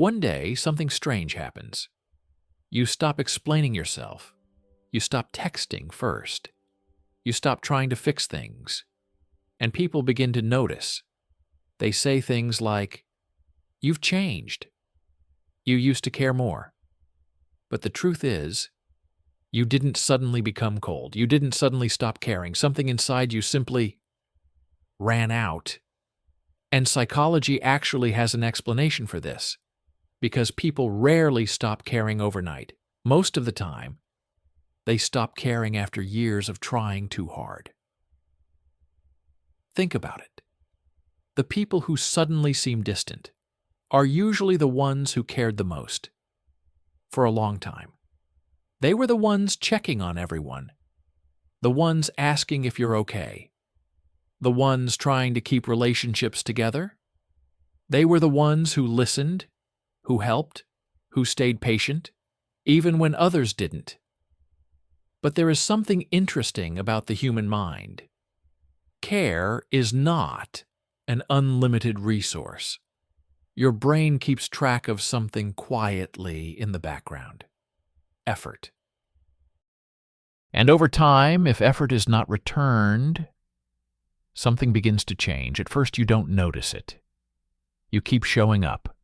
One day, something strange happens. You stop explaining yourself. You stop texting first. You stop trying to fix things. And people begin to notice. They say things like, "You've changed. You used to care more." But the truth is, you didn't suddenly become cold. You didn't suddenly stop caring. Something inside you simply ran out. And psychology actually has an explanation for this, because people rarely stop caring overnight. Most of the time, they stop caring after years of trying too hard. Think about it. The people who suddenly seem distant are usually the ones who cared the most. For a long time, they were the ones checking on everyone, the ones asking if you're okay, the ones trying to keep relationships together. They were the ones who listened, who helped, who stayed patient, even when others didn't. But there is something interesting about the human mind. Care is not an unlimited resource. Your brain keeps track of something quietly in the background: effort. And over time, if effort is not returned, something begins to change. At first, you don't notice it. You keep showing up.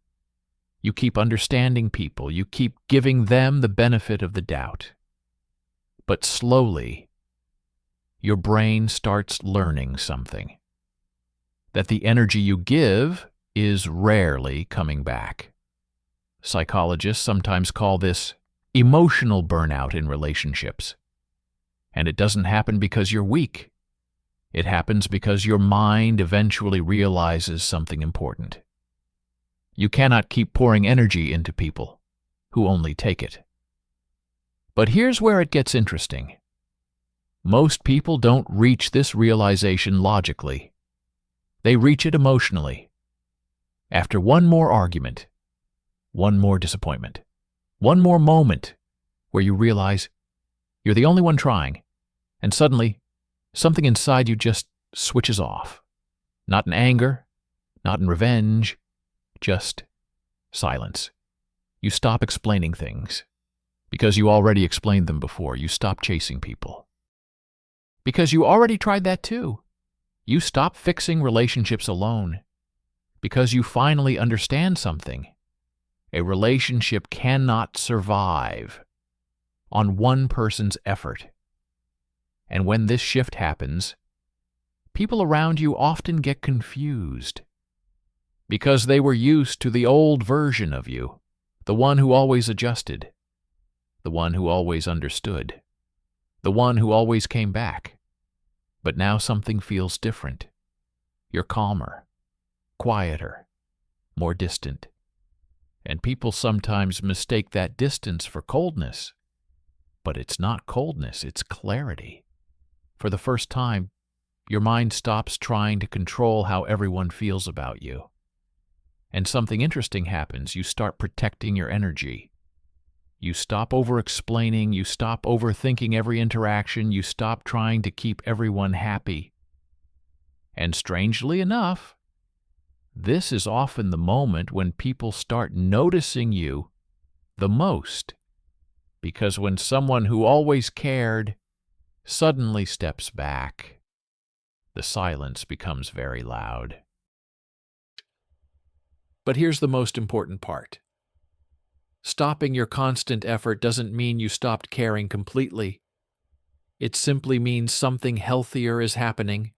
You keep understanding people. You keep giving them the benefit of the doubt. But slowly, your brain starts learning something. That the energy you give is rarely coming back. Psychologists sometimes call this emotional burnout in relationships. And it doesn't happen because you're weak. It happens because your mind eventually realizes something important. You cannot keep pouring energy into people who only take it. But here's where it gets interesting. Most people don't reach this realization logically. They reach it emotionally. After one more argument, one more disappointment, one more moment where you realize you're the only one trying, and suddenly something inside you just switches off. Not in anger, not in revenge, just silence. You stop explaining things because you already explained them before. You stop chasing people because you already tried that too. You stop fixing relationships alone because you finally understand something. A relationship cannot survive on one person's effort. And when this shift happens, people around you often get confused because they were used to the old version of you, the one who always adjusted, the one who always understood, the one who always came back. But now something feels different. You're calmer, quieter, more distant. And people sometimes mistake that distance for coldness. But it's not coldness, it's clarity. For the first time, your mind stops trying to control how everyone feels about you. And something interesting happens. You start protecting your energy. You stop over-explaining. You stop overthinking every interaction. You stop trying to keep everyone happy. And strangely enough, this is often the moment when people start noticing you the most. Because when someone who always cared suddenly steps back, the silence becomes very loud. But here's the most important part. Stopping your constant effort doesn't mean you stopped caring completely. It simply means something healthier is happening.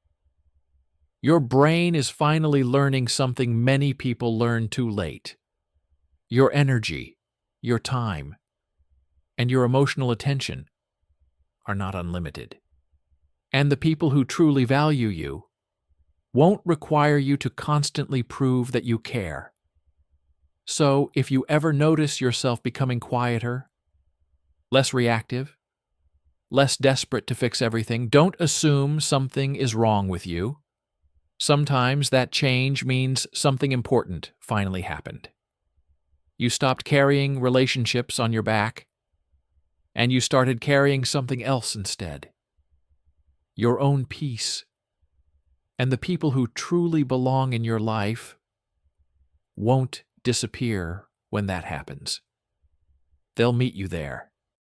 Your brain is finally learning something many people learn too late. Your energy, your time, and your emotional attention are not unlimited. And the people who truly value you won't require you to constantly prove that you care. So if you ever notice yourself becoming quieter, less reactive, less desperate to fix everything, don't assume something is wrong with you. Sometimes that change means something important finally happened. You stopped carrying relationships on your back, and you started carrying something else instead. Your own peace. And the people who truly belong in your life won't disappear when that happens. They'll meet you there.